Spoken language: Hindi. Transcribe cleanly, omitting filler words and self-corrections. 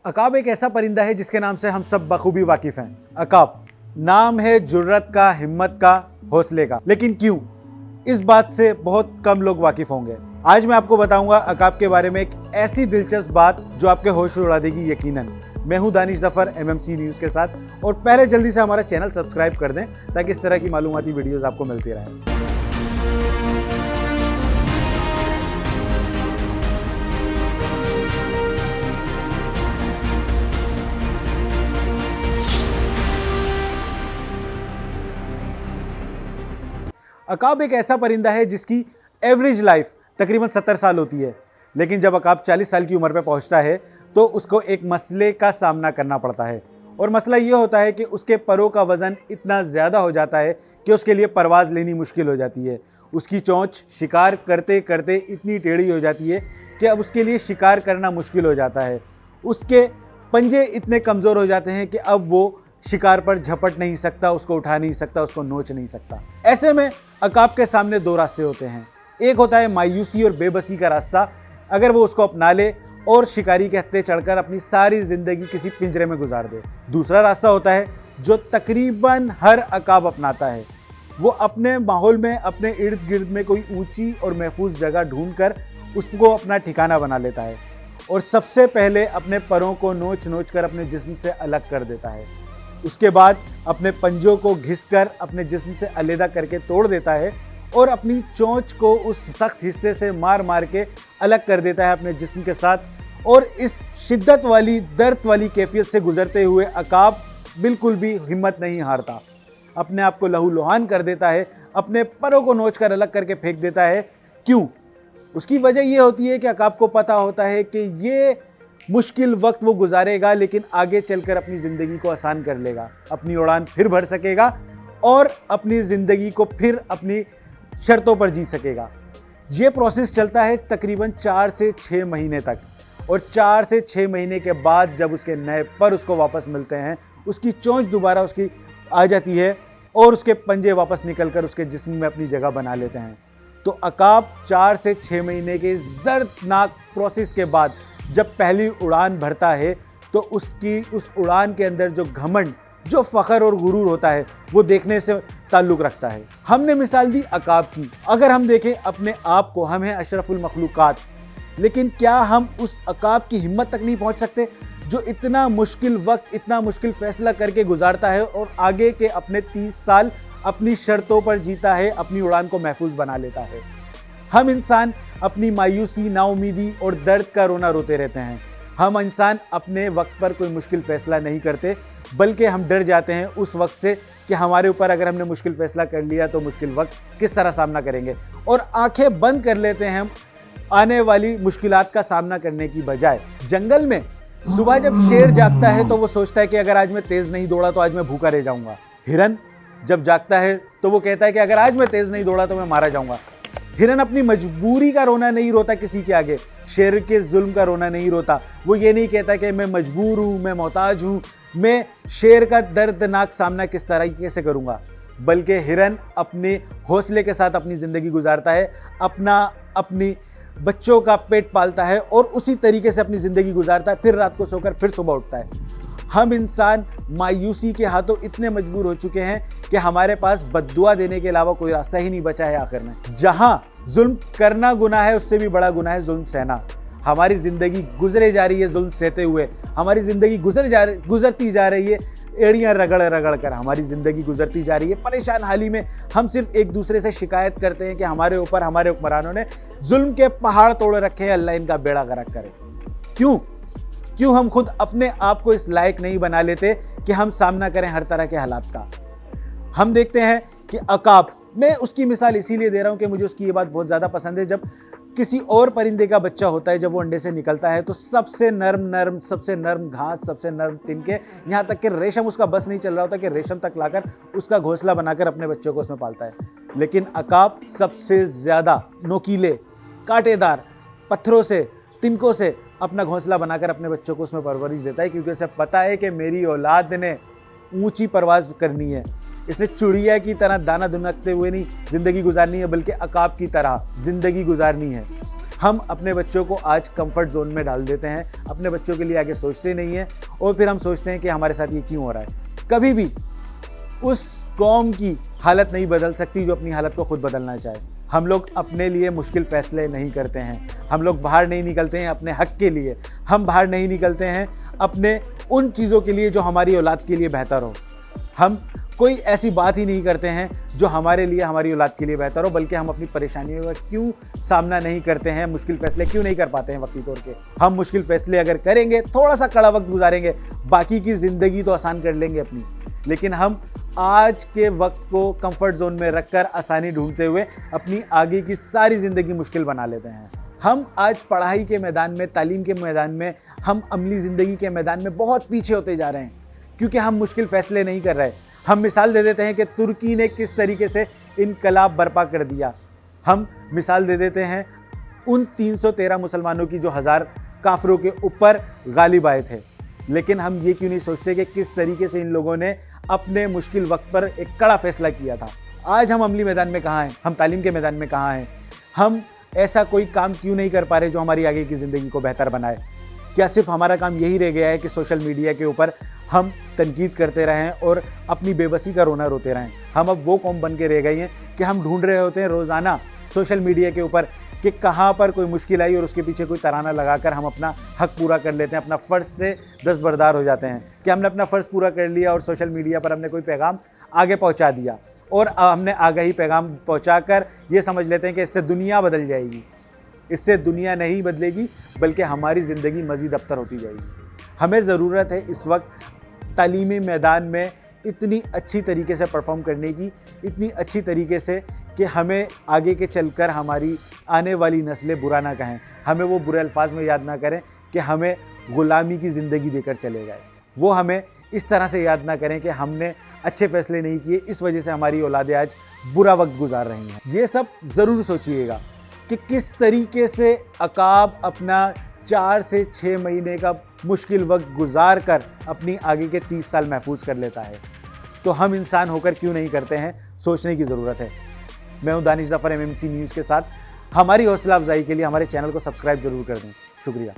अकाब एक ऐसा परिंदा है जिसके नाम से हम सब बखूबी वाकिफ हैं। अकाब नाम है जुर्रत का, हिम्मत का, हौसले का। लेकिन क्यों, इस बात से बहुत कम लोग वाकिफ होंगे। आज मैं आपको बताऊंगा अकाब के बारे में एक ऐसी दिलचस्प बात जो आपके होश उड़ा देगी यकीनन। मैं हूं दानिश जफर MMC न्यूज़ के साथ, और पहले जल्दी से हमारा चैनल सब्सक्राइब कर दें ताकि इस तरह की मालूमाती वीडियोस आपको मिलती रहें। अकाब एक ऐसा परिंदा है जिसकी एवरेज लाइफ तकरीबन 70 साल होती है, लेकिन जब अकाब 40 साल की उम्र पर पहुंचता है तो उसको एक मसले का सामना करना पड़ता है। और मसला ये होता है कि उसके परों का वज़न इतना ज़्यादा हो जाता है कि उसके लिए परवाज़ लेनी मुश्किल हो जाती है। उसकी चोंच शिकार करते करते इतनी टेढ़ी हो जाती है कि अब उसके लिए शिकार करना मुश्किल हो जाता है। उसके पंजे इतने कमज़ोर हो जाते हैं कि अब वो शिकार पर झपट नहीं सकता, उसको उठा नहीं सकता, उसको नोच नहीं सकता। ऐसे में अकाब के सामने दो रास्ते होते हैं। एक होता है मायूसी और बेबसी का रास्ता, अगर वो उसको अपना ले और शिकारी के हत्थे चढ़कर अपनी सारी ज़िंदगी किसी पिंजरे में गुजार दे। दूसरा रास्ता होता है जो तकरीबन हर अकाब अपनाता है। वो अपने माहौल में, अपने इर्द गिर्द में कोई ऊंची और महफूज जगह ढूंढकर उसको अपना ठिकाना बना लेता है और सबसे पहले अपने परों को नोच नोच कर अपने जिस्म से अलग कर देता है। उसके बाद अपने पंजों को घिसकर अपने जिस्म से अलग करके तोड़ देता है और अपनी चोंच को उस सख्त हिस्से से मार मार के अलग कर देता है अपने जिस्म के साथ। और इस शिद्दत वाली, दर्द वाली कैफियत से गुजरते हुए अकाब बिल्कुल भी हिम्मत नहीं हारता, अपने आप को लहूलुहान कर देता है, अपने परों को नोच कर अलग करके फेंक देता है। क्यों? उसकी वजह यह होती है कि अकाब को पता होता है कि ये मुश्किल वक्त वो गुजारेगा लेकिन आगे चलकर अपनी ज़िंदगी को आसान कर लेगा, अपनी उड़ान फिर भर सकेगा और अपनी ज़िंदगी को फिर अपनी शर्तों पर जी सकेगा। ये प्रोसेस चलता है तकरीबन 4 से 6 महीने तक, और 4 से 6 महीने के बाद जब उसके नए पर उसको वापस मिलते हैं, उसकी चोंच दोबारा उसकी आ जाती है और उसके पंजे वापस निकलकर उसके जिस्म में अपनी जगह बना लेते हैं। तो अकाब 4 से 6 महीने के इस दर्दनाक प्रोसेस के बाद जब पहली उड़ान भरता है तो उसकी उस उड़ान के अंदर जो घमंड, जो फ़ख्र और गुरूर होता है, वो देखने से ताल्लुक़ रखता है। हमने मिसाल दी अकाब की। अगर हम देखें अपने आप को, हम हैं अशरफुल मखलूक़ात, लेकिन क्या हम उस अकाब की हिम्मत तक नहीं पहुंच सकते जो इतना मुश्किल वक्त, इतना मुश्किल फ़ैसला करके गुजारता है और आगे के अपने 30 साल अपनी शर्तों पर जीता है, अपनी उड़ान को महफूज बना लेता है। हम इंसान अपनी मायूसी, नाउमीदी और दर्द का रोना रोते रहते हैं। हम इंसान अपने वक्त पर कोई मुश्किल फ़ैसला नहीं करते, बल्कि हम डर जाते हैं उस वक्त से कि हमारे ऊपर अगर हमने मुश्किल फ़ैसला कर लिया तो मुश्किल वक्त किस तरह सामना करेंगे, और आंखें बंद कर लेते हैं हम आने वाली मुश्किलात का सामना करने की बजाय। जंगल में सुबह जब शेर जागता है तो वो सोचता है कि अगर आज मैं तेज़ नहीं दौड़ा तो आज मैं भूखा रह जाऊँगा। हिरन जब जागता है तो वो कहता है कि अगर आज मैं तेज़ नहीं दौड़ा तो मैं मारा जाऊँगा। हिरन अपनी मजबूरी का रोना नहीं रोता किसी के आगे, शेर के जुल्म का रोना नहीं रोता। वो ये नहीं कहता कि मैं मजबूर हूँ, मैं मोहताज हूँ, मैं शेर का दर्दनाक सामना किस तरीके से करूँगा, बल्कि हिरन अपने हौसले के साथ अपनी ज़िंदगी गुजारता है, अपनी बच्चों का पेट पालता है और उसी तरीके से अपनी ज़िंदगी गुजारता है, फिर रात को सोकर फिर सुबह उठता है। हम इंसान मायूसी के हाथों इतने मजबूर हो चुके हैं कि हमारे पास बद्दुआ देने के अलावा कोई रास्ता ही नहीं बचा है आखिर में। जहां जुल्म करना गुनाह है, उससे भी बड़ा गुनाह है जुल्म सहना। हमारी ज़िंदगी गुजरे जा रही है जुल्म सहते हुए, हमारी ज़िंदगी गुजरती जा रही है एड़ियाँ रगड़ रगड़ कर, हमारी ज़िंदगी गुजरती जा रही है परेशान हाली में। हम सिर्फ एक दूसरे से शिकायत करते हैं कि हमारे ऊपर हमारे हुक्मरानों ने जुल्म के पहाड़ तोड़ रखे हैं, अल्लाह इनका बेड़ा गर्क करे। क्यों हम खुद अपने आप को इस लायक नहीं बना लेते कि हम सामना करें हर तरह के हालात का। हम देखते हैं कि अकाब, मैं उसकी मिसाल इसीलिए दे रहा हूं कि मुझे उसकी ये बात बहुत ज़्यादा पसंद है। जब किसी और परिंदे का बच्चा होता है, जब वो अंडे से निकलता है तो सबसे नर्म घास, सबसे नर्म तिनके, यहाँ तक कि रेशम उसका बस नहीं चल रहा होता कि रेशम तक लाकर उसका घोंसला बनाकर अपने बच्चों को उसमें पालता है। लेकिन अकाब सबसे ज़्यादा नोकीले, कांटेदार पत्थरों से, तिनकों से अपना घोंसला बनाकर अपने बच्चों को उसमें परवरिश देता है, क्योंकि उसे पता है कि मेरी औलाद ने ऊंची परवाज़ करनी है, इसने चिड़िया की तरह दाना दुनकते हुए नहीं ज़िंदगी गुजारनी है, बल्कि अकाब की तरह ज़िंदगी गुजारनी है। हम अपने बच्चों को आज कंफर्ट जोन में डाल देते हैं, अपने बच्चों के लिए आगे सोचते नहीं हैं और फिर हम सोचते हैं कि हमारे साथ ये क्यों हो रहा है। कभी भी उस कौम की हालत नहीं बदल सकती जो अपनी हालत को खुद बदलना चाहे। हम लोग अपने लिए मुश्किल फैसले नहीं करते हैं, हम लोग बाहर नहीं निकलते हैं अपने हक के लिए, हम बाहर नहीं निकलते हैं अपने उन चीज़ों के लिए जो हमारी औलाद के लिए बेहतर हो। हम कोई ऐसी बात ही नहीं करते हैं जो हमारे लिए, हमारी औलाद के लिए बेहतर हो, बल्कि हम अपनी परेशानियों का क्यों सामना नहीं करते हैं, मुश्किल फैसले क्यों नहीं कर पाते हैं वक्ती तौर के। हम मुश्किल फैसले अगर करेंगे, थोड़ा सा कड़ा वक्त गुजारेंगे, बाकी की ज़िंदगी तो आसान कर लेंगे अपनी। लेकिन हम आज के वक्त को कंफर्ट जोन में रखकर आसानी ढूंढते हुए अपनी आगे की सारी ज़िंदगी मुश्किल बना लेते हैं। हम आज पढ़ाई के मैदान में, तालीम के मैदान में, हम अमली ज़िंदगी के मैदान में बहुत पीछे होते जा रहे हैं क्योंकि हम मुश्किल फैसले नहीं कर रहे। हम मिसाल दे देते हैं कि तुर्की ने किस तरीके से इनकलाब बर्पा कर दिया। हम मिसाल दे देते हैं उन 313 मुसलमानों की जो 1000 काफिरों के ऊपर गालिब आए थे। लेकिन हम ये क्यों नहीं सोचते कि किस तरीके से इन लोगों ने अपने मुश्किल वक्त पर एक कड़ा फैसला किया था। आज हम अमली मैदान में कहाँ हैं, हम तालीम के मैदान में कहाँ हैं, हम ऐसा कोई काम क्यों नहीं कर पा रहे जो हमारी आगे की ज़िंदगी को बेहतर बनाए। क्या सिर्फ हमारा काम यही रह गया है कि सोशल मीडिया के ऊपर हम तनकीद करते रहें और अपनी बेबसी का रोना रोते रहें। हम अब वो कौम बन के रह गई हैं कि हम ढूंढ रहे होते हैं रोज़ाना सोशल मीडिया के ऊपर कि कहाँ पर कोई मुश्किल आई और उसके पीछे कोई तराना लगाकर हम अपना हक पूरा कर लेते हैं, अपना फ़र्ज़ से दस्तबरदार हो जाते हैं कि हमने अपना फ़र्ज़ पूरा कर लिया और सोशल मीडिया पर हमने कोई पैगाम आगे पहुँचा दिया और हमने आगे ही पैगाम पहुँचाकर ये समझ लेते हैं कि इससे दुनिया बदल जाएगी। इससे दुनिया नहीं बदलेगी बल्कि हमारी ज़िंदगी मज़ीद अबतर होती जाएगी। हमें ज़रूरत है इस वक्त तालीमी मैदान में इतनी अच्छी तरीके से परफॉर्म करने की, इतनी अच्छी तरीके से कि हमें आगे के चलकर हमारी आने वाली नस्लें बुरा ना कहें, हमें वो बुरे अल्फाज में याद ना करें कि हमें ग़ुलामी की ज़िंदगी देकर चले गए। वो हमें इस तरह से याद ना करें कि हमने अच्छे फ़ैसले नहीं किए, इस वजह से हमारी औलादें आज बुरा वक्त गुजार रही हैं। ये सब ज़रूर सोचिएगा कि किस तरीके से अकाब अपना 4 से 6 महीने का मुश्किल वक्त गुजार कर अपनी आगे के 30 साल महफूज कर लेता है। तो हम इंसान होकर क्यों नहीं करते हैं, सोचने की ज़रूरत है। मैं हूं दानिश ज़फ़र MMC न्यूज़ के साथ। हमारी हौसला अफजाई के लिए हमारे चैनल को सब्सक्राइब ज़रूर कर दें। शुक्रिया।